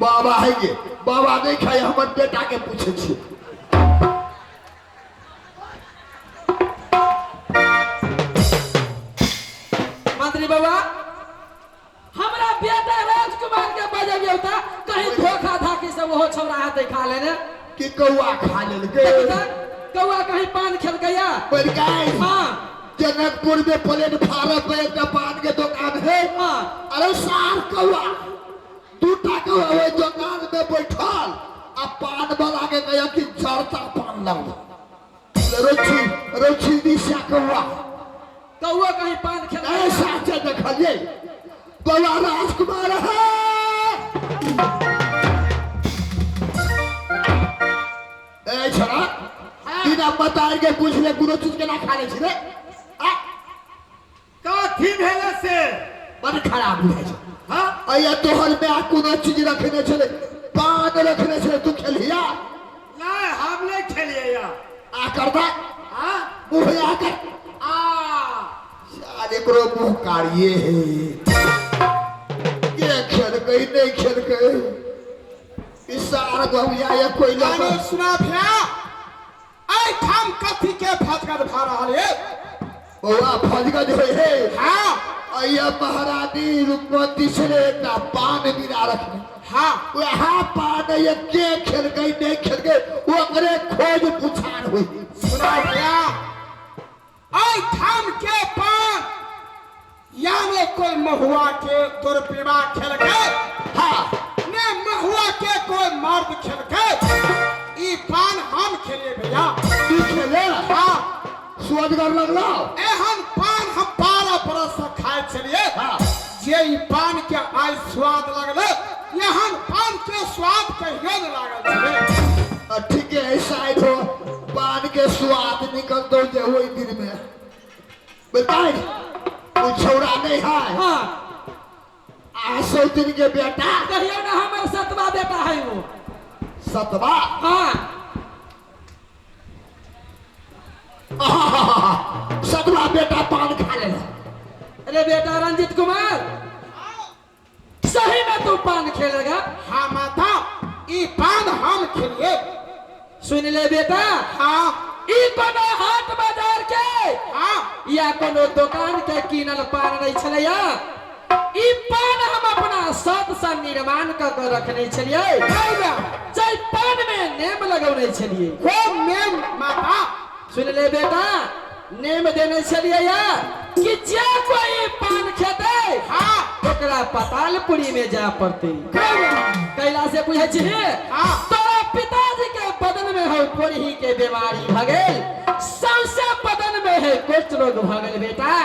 बाबा है ये बाबा नहीं खाए हमारे बेटा के पूछे छी मंत्री बाबा हमरा बेटा राजकुमार के बजे भी होता कहीं धोखा धाकी से वो छोरा हाथ खा लेने कि कौआ खा लेलके कौआ कहीं पान खेल गया पर गाय हाँ जनकपुर में प्लेटफार्म पे एक पान के दुकान है हाँ अरे सार कौआ दूटा कौआ वो दुकान में बैठल अब पान वाला के कहा कि जड़ता पान लाओ रुचि रुचि दिशा कौआ कौआ कहीं पान खेल गया ऐसा से देखिए कौआ राजकुमार है ए छोरा बिना बताए के पूछ ले कोनो चीज के ना खा ले छी रे कथी भेले से बड़ खराब है हां अया तोहर में आ कोनो चीज रखने छले पान रखने छले तू खेलिया नहीं हम नहीं खेलिए या आ करता हां मुंह आ कर आ सारे करो मुंह काढ़िए है ये खेल गई नहीं खेल गई इस सारा गौया या कोई अरे लोग सुना भैया आई हम कथी के फटकत भा रहल है ओआ फजगज होय है हां अया महारानी रुक्मती से का पान बिना रखने हां वहाँ पान ये के खेल गई नहीं खेल गई वो करे खोज पुछान हुई सुना भैया आई हम के पान या में कोई महुआ के दुर्पिवा खेल गए हाँ ने महुआ के कोई मर्द खेल गए ई पान हम खेलिए भैया तू खेले हां स्वादगर लगला एहन पान हम 12 बरस से खाए छलिए हाँ जे ई पान के आई स्वाद लगले एहन पान के स्वाद कहियो न लागल छले ठीक है ऐसा है तो पान के स्वाद निकल दो जे वही दिन में बताए वो छोड़ा नहीं है हाँ आसो दिन के बेटा कहियो ना हमारे सतवा बेटा है वो सतवा हाँ सतवा बेटा पान खा लेना अरे बेटा रंजित कुमार सही में तू पान खेलेगा हां माता ई पान हम खेलिए सुन ले बेटा हां ई कोनो हाट बाजार के हां या कोनो दुकान के कीनल पान नहीं छलैया ई पान हम अपना सत से निर्माण कर के रखने छलिए चाहे पान में नेम लगौने छलिए को नेम माता सुन ले बेटा नेम देने छलिए या कि जे कोई पान खेते हां ओकरा पतालपुरी में जा पड़ते कैला से पूछे छिए हां तोरा पिताजी के बदन में हो पोरही के बीमारी भ गेल सबसे बदन में है कुष्ठ रोग भ गेल बेटा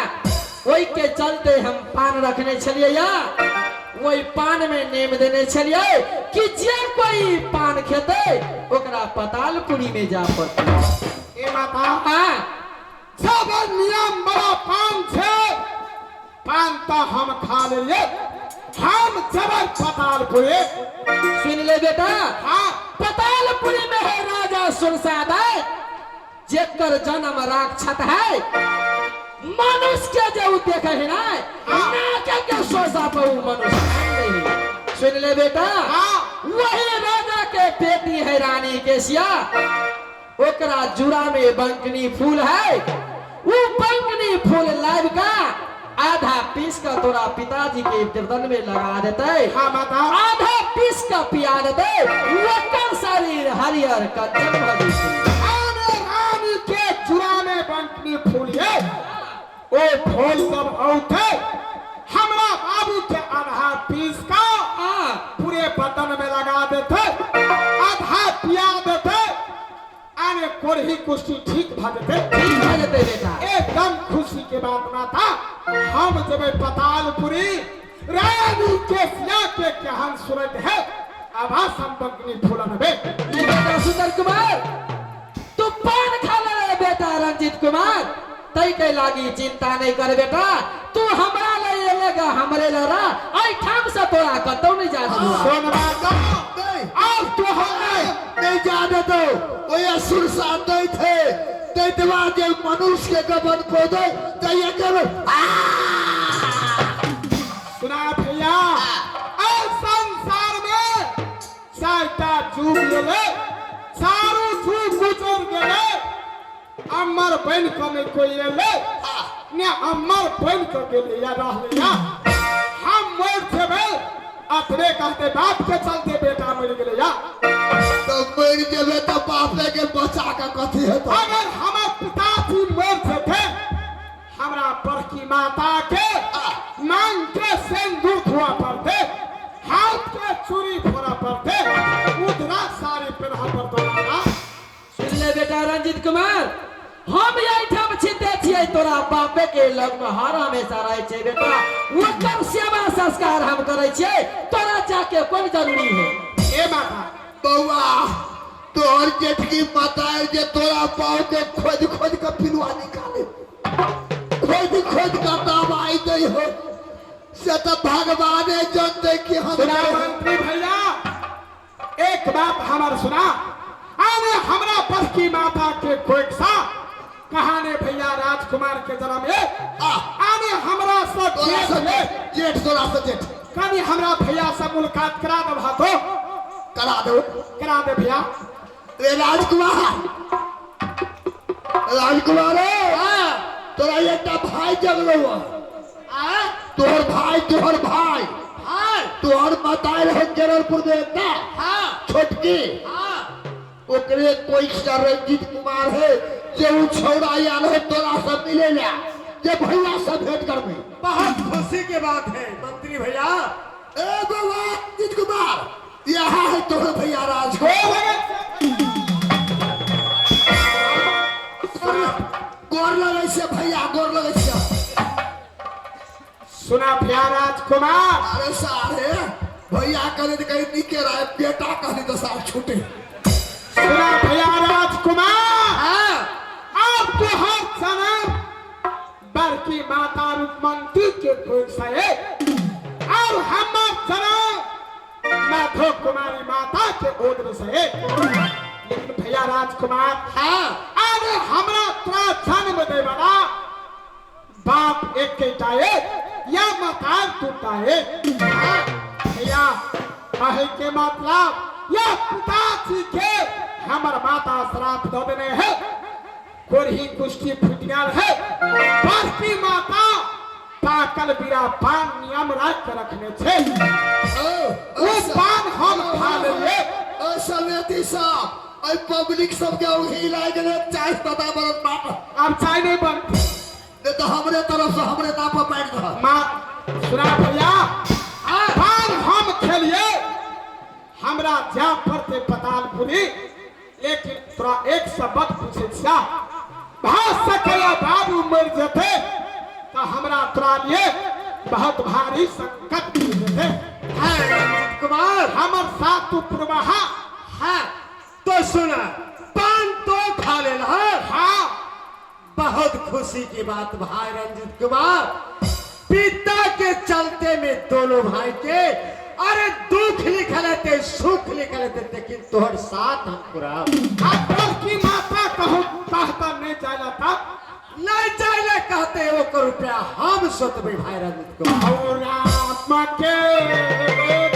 ओई के चलते हम पान रखने छलिए या वही पान में नेम देने छलिए कि जे कोई पान खेते ओकरा पतालपुरी में जा पड़ते ए माता हां सब नियम बड़ा पान छे पान तो हम खा लिए हम जबर पतालपुरी सुन ले बेटा हां पतालपुरी में है राजा सुरसाद जेकर जन्म राक्षस है मनुष्य के जो देखे है ना के सोचा पर मनुष्य नहीं सुन ले बेटा हां वही राजा के बेटी है रानी केसिया ओकरा जुड़ा में बंकनी फूल है वो बंकनी फूल लाइव का आधा पीस का तोरा पिताजी के गर्दन में लगा देते हां माता आधा पीस का पिया देते वकर शरीर हरियर का जन्म देती आने रानी के जुड़ा में बंकनी फूल है ओ फूल सब औथे हमरा बाबू के आधा पीस का पूरे बदन में लगा देते आधा पिया देते आने कोरही कुश्ती ठीक भागते ठीक है देते बेटा एकदम खुशी के बात ना था हम जब पतालपुरी रानी के सिया के कहन सुनत है आवाज हम बंकनी फूलन बे बेटा सुंदर कुमार तू पान खा ले बेटा रंजित कुमार तई के लागी चिंता नहीं कर बेटा तू हमरा ले लेगा हमरे लरा आई ठाम से तोरा कतौ नहीं जा सुन बात अब तो नहीं जाने दो वो असुर साथ नहीं थे दैतवा जो मनुष्य के गबन को दो तो ये करो सुना भैया और संसार में ता जुग गेले सारू जुग गुजर गेले अमर बन कमे कोई ले ने अमर बन के गेले या रहले या हम मर जेबे अतरे कहते बाप के चलते बेटा मर गेले या तो मर जेबे तो बापे के बचा का कथी है तो अगर हमर पिताजी मर जेते हमरा बड़की माता के मांग के सिंदूर धोआ पड़ते हाथ के चूड़ी फोड़ा पड़ते उधरा साड़ी पहना पड़ता सुन ले बेटा रंजीत कुमार हम यही ठाम छिते छिए तोरा बापे के लग में हर हमेशा रहे छे बेटा ओकर सेवा संस्कार हम करे छे तोरा जाके कोन जरूरी है ए माता बउआ तोहर जेठकी माता जे तोरा पाँव के खोद खोद के पिलुआ निकाले खोद खोद के दवाई दे हो से तो भगवान जानते कि हम सुना मंत्री भैया एक बात हमार सुना आने हमरा बस की माता के कोई सा कहानी भैया राजकुमार के जन्म में आने हमरा सब जेठ तोरा से जेठ कभी हमरा भैया से मुलाकात करा दो तो करा दे भैया रे राजकुमार तोरा एकटा भाई जगलो तोहर भाई तोहर माता रहे जनरपुर में एकटा छोटकी ओकरे कोई रंजीत कुमार है जे उ छौड़ा आयल है तोरा सब मिले ला जे भैया से भेंट करबे बहुत खुशी की बात है मंत्री भैया ए बाबा रंजीत कुमार यहाँ है तोहर भैया राज गोर लगे से भैया गोर लगे से सुना भैया राजकुमार अरे सारे भैया कहने तो कहीं निके रहे बेटा कहने तो सार छूटे सुना भैया राजकुमार अब तो हर जन्म बड़की माता रुक्मंती के कोई से और हमर जन्म माधो कुमारी माता के ओद्र से लेकिन भैया राजकुमार अरे हमरा तोरा जन्म दे वाला बाप एक के टाए या माता टूटा है भैया कहे के मतलब या पिताजी के हमर माता श्राप दो देने है कोरही कुश्ती फुटियाल है बड़की माता पाकल बिरा पान नियम रख के रखने छे वो पान हम खा लेंगे ओ समिति साहब आई पब्लिक सब के उही लाग गेले चाय पता बरत बाप अब चाय नहीं बनती ने तो हमरे तरफ से हमरे नाप पर बैठ रहा मां सुना भैया पान हम खेलिए हमरा जा पड़ते पताल पुरी लेकिन तोरा एक सबक पूछे छा भाग सकला बाबू मर जते तो हमरा तोरा लिए बहुत भारी संकट पड़ जते रंजीत कुमार हमर साथ तू प्रवाहा हाँ तो सुना पान तो खा लेना है हाँ बहुत खुशी की बात भाई रंजीत कुमार पिता के चलते में दोनों भाई के अरे दुख लिखल थे सुख लिखल थे लेकिन तोहर साथ हम पूरा आपन की माता कहूं कहता नहीं जाला था नहीं जाइले कहते वो रुपया हम सोतबे भाई रंजीत कुमार और आत्मा के